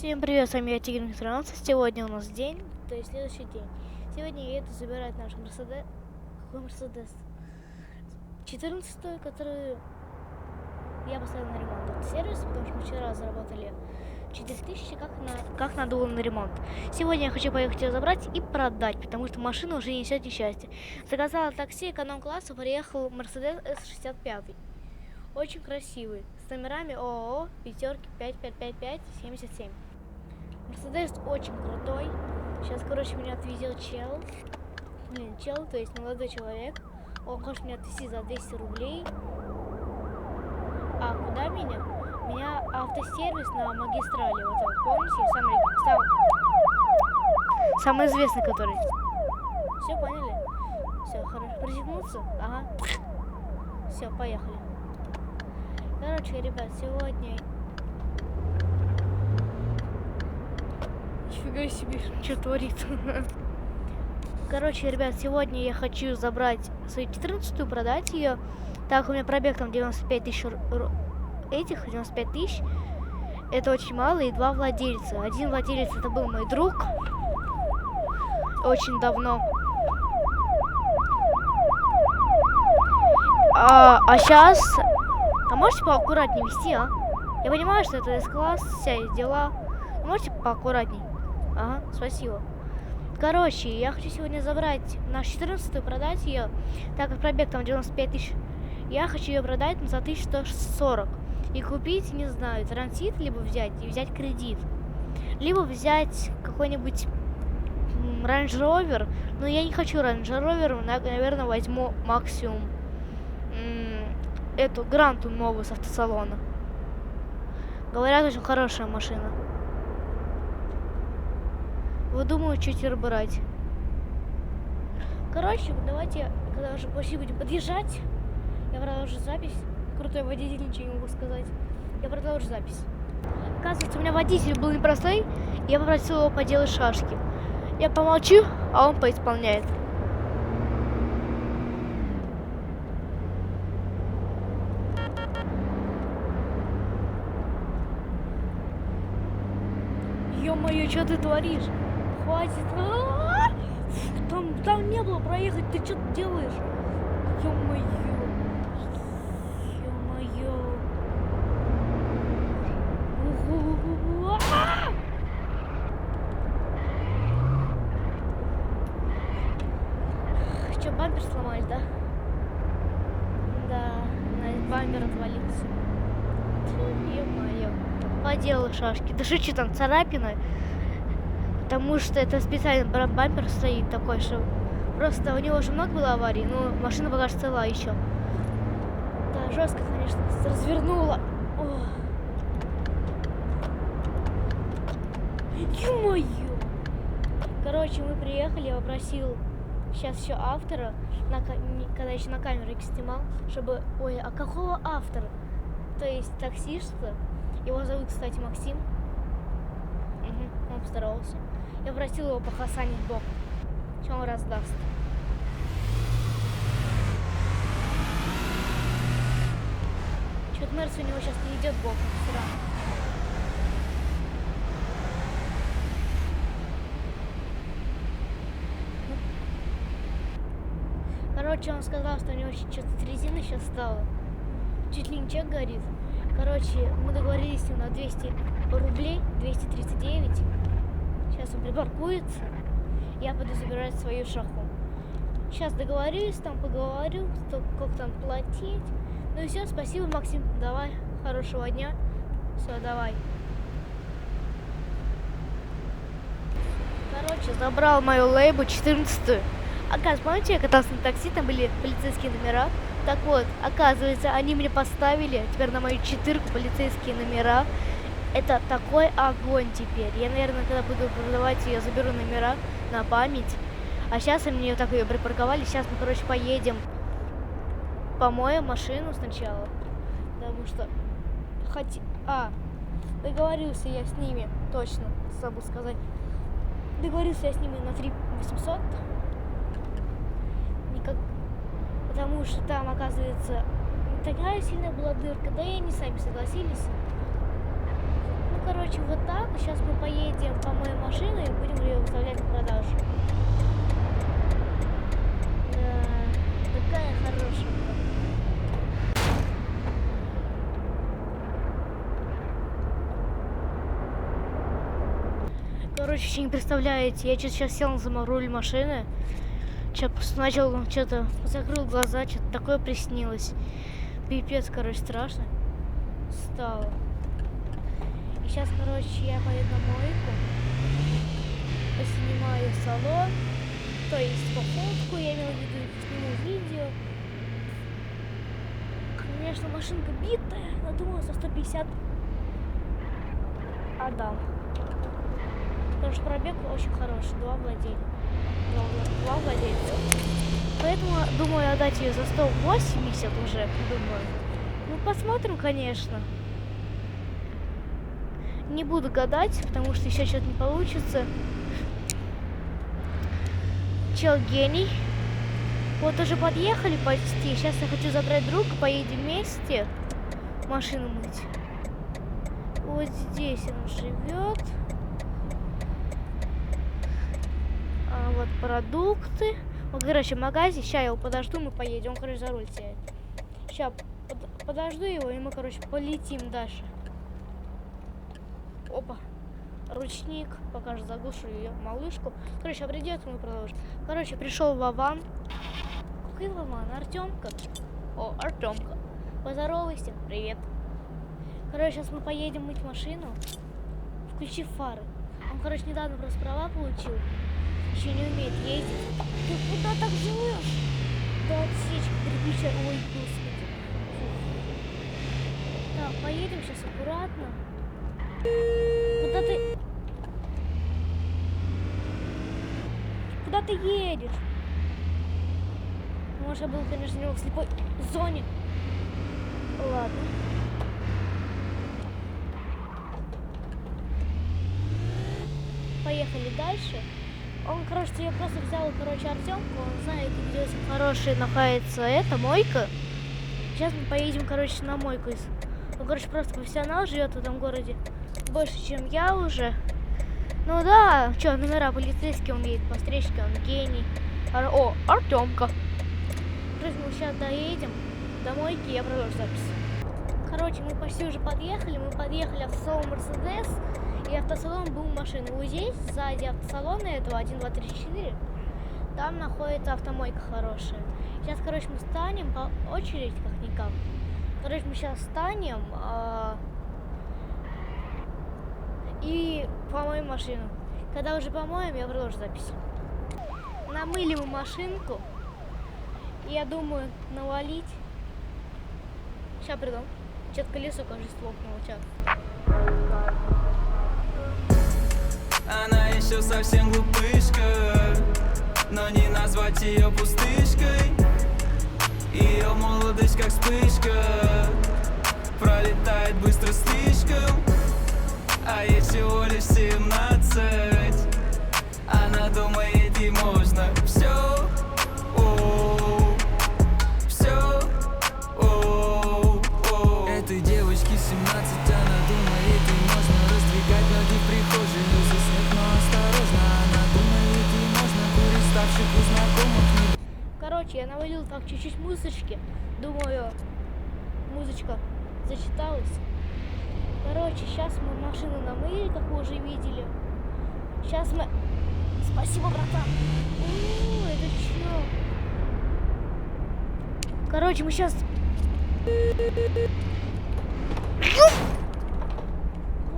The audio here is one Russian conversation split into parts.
Всем привет, с вами я Тигр 13. Сегодня у нас день, то есть следующий день. Сегодня я еду забирать наш Мерседес. Какой Мерседес? 14-й, который я поставил на ремонт. Это сервис, потому что мы вчера заработали 4000, как надо было на ремонт. Сегодня я хочу поехать ее забрать и продать, потому что машина уже несет несчастье. Заказала такси эконом-класса, приехал Мерседес S65. Очень красивый, с номерами ООО пятерки 555577. Мерседес очень крутой. Сейчас, меня отвезет чел. Чел, то есть молодой человек. Он хочет меня отвезти за 200 рублей. А куда меня? Меня автосервис на магистрали. Вот так, помните? Самый известный, который. Все, поняли? Все, хорошо. Приземнуться? Ага. Все, поехали. Короче, ребят, сегодня... Нифига себе, что творится. Короче, ребят, сегодня я хочу забрать свою 14-ю, продать ее. Так, у меня пробег там 95 тысяч этих, 95 тысяч. Это очень мало, и 2 владельца. Один владелец, это был мой друг. Очень давно. А сейчас... А можете поаккуратнее вести, а? Я понимаю, что это С-класс, вся дела. Можете поаккуратней? Ага, спасибо. Короче, я хочу сегодня забрать нашу 14-ю, продать ее, так как пробег там 95 тысяч. Я хочу ее продать за 1140. И купить, не знаю, трансит, либо взять и взять кредит. Либо взять какой-нибудь Range Rover. Но я не хочу Range Rover, наверное, возьму максимум эту Гранту новую с автосалона. Говорят, очень хорошая машина. Вот думаю, что теперь брать. Короче, давайте, когда уже почти будем подъезжать, я продолжу запись. Крутой водитель, ничего не могу сказать. Я продолжу запись. Оказывается, у меня водитель был непростой, я попросил его поделать шашки. Я помолчу, а он поисполняет. Ё-моё, что ты творишь? Хватит. Там не было проехать, ты что делаешь? Ё-моё. Ё-моё. Что, бампер сломали, да? Да, бампер отвалился. Ё-моё. Поделал шашки. Да шучу, там царапина. Потому что это специально бампер стоит такой, что просто у него уже много было аварий, но машина пока что цела еще. Да, жестко, конечно, развернула. Ё-моё! Короче, мы приехали, я попросил сейчас еще автора, когда еще на камеру снимал, чтобы... Ой, а какого автора? То есть таксиста. Его зовут, кстати, Максим. Угу, он поздоровался. Я просил его похасанить бок. Что он раздаст? Что-то Мерс у него сейчас не идет боком. Странно. Короче, он сказал, что у него что-то с резиной сейчас стало. Чуть ли не чек горит. Короче, мы договорились на 200 рублей, 239. Сейчас он припаркуется. Я буду забирать свою шаху. Сейчас договорюсь, там поговорю, как там платить. Ну и все, спасибо, Максим. Давай, хорошего дня. Все, давай. Короче, забрал мою лейбу 14-ю. Оказывается, помните, я катался на такси, там были полицейские номера. Так вот, оказывается, они мне поставили теперь на мою 4-ку полицейские номера. Это такой огонь теперь. Я, наверное, когда буду продавать ее, заберу номера на память. А сейчас они мне так ее припарковали. Сейчас мы, поедем. Помоем машину сначала. Потому что... договорился я с ними. Точно, забыл сказать. Договорился я с ними на 3800. Потому что там, оказывается, такая сильная была дырка. Да и они сами согласились. Ну, короче, вот так. Сейчас мы Короче, еще не представляете, я сейчас сел за руль машины, начал что-то, закрыл глаза, что-то такое приснилось. Пипец, короче, страшно стало. И сейчас, короче, я поеду на мойку, поснимаю салон, то есть походку, я имел в виду, сниму видео. Конечно, машинка битая, но думаю, за 150 отдам. Потому что пробег очень хороший, 2 владельца. Поэтому думаю отдать ее за 180 уже, думаю. Ну, посмотрим, конечно. Не буду гадать, потому что еще что-то не получится. Чел гений. Вот уже подъехали почти. Сейчас я хочу забрать друга, поедем вместе машину мыть. Вот здесь он живет. А вот продукты. Вот, короче, магазин. Сейчас я его подожду, мы поедем. Он, короче, за руль сядет. Сейчас подожду его, и мы, короче, полетим дальше. Опа. Ручник. Пока же заглушу ее малышку. Короче, придет, мы продолжим. Короче, пришел Вован. Какой Вован? Артемка. О, Артемка. Поздоровайся. Привет. Короче, сейчас мы поедем мыть машину, включив фары. Он, короче, недавно просто права получил. Еще не умеет ездить. Ты куда так живешь? Да отсечка кирпича. Ой, господи. Так, поедем сейчас аккуратно. Куда ты? Куда ты едешь? Может, я был, конечно, немного в слепой зоне. Ладно. Поехали дальше. Он, короче, я просто взял, короче, Артемку. Он знает, где хорошая находится эта мойка. Сейчас мы поедем, короче, на мойку. Он, короче, просто профессионал, живет в этом городе больше, чем я уже. Ну да, что, номера полицейские, он едет по стрижке, он гений. О, Артемка. Короче, мы сейчас доедем до мойки, я продолжу запись. Короче, мы почти уже подъехали. Мы подъехали в автосалон Мерседес. И автосалон был машины. Вот здесь, сзади автосалона этого, 1, 2, 3, 4, там находится автомойка хорошая. Сейчас, короче, мы встанем по очереди, как-никак. Короче, мы сейчас встанем и помоем машину. Когда уже помоем, я продолжу запись. Намыли мы машинку. И я думаю, навалить. Сейчас приду. Что-то колесо, кажется, лопнуло. Сейчас. Она еще совсем глупышка, но не назвать ее пустышкой. Ее молодость как вспышка пролетает быстро слишком. А ей всего лишь 17. Она думает, ей можно все. Этой девочке 17, она думает, ей можно раздвигать ноги в прихожей. Заснет, но осторожно, она думает, ей можно курить ставших у знакомых. Короче, я навалил так чуть-чуть музычки. Думаю, музычка зачиталась. Короче, сейчас мы машину намыли, как вы уже видели. Сейчас мы... Спасибо, братан. Это чё? Короче, мы сейчас...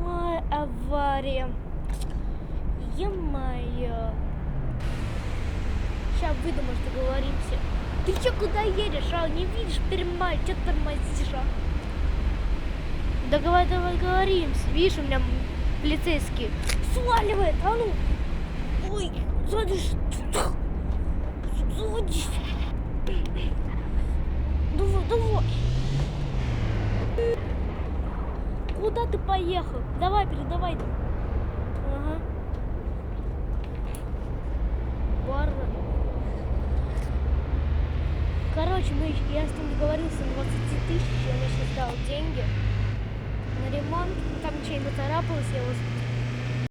Ой, авария. Е-мое. Сейчас выйдем, может, договоримся. Ты чё, куда едешь, а? Не видишь, перемай, чё тормозишь, а? Давай договоримся. Видишь, у меня полицейский сваливает, а ну. Ой, садишь. Садишь. Давай. Куда ты поехал? Давай, передавай. Ага. Барра. Короче, я с ним договорился на 20 тысяч, он мне сейчас дал деньги на ремонт. Там ничего не поцарапалось, я его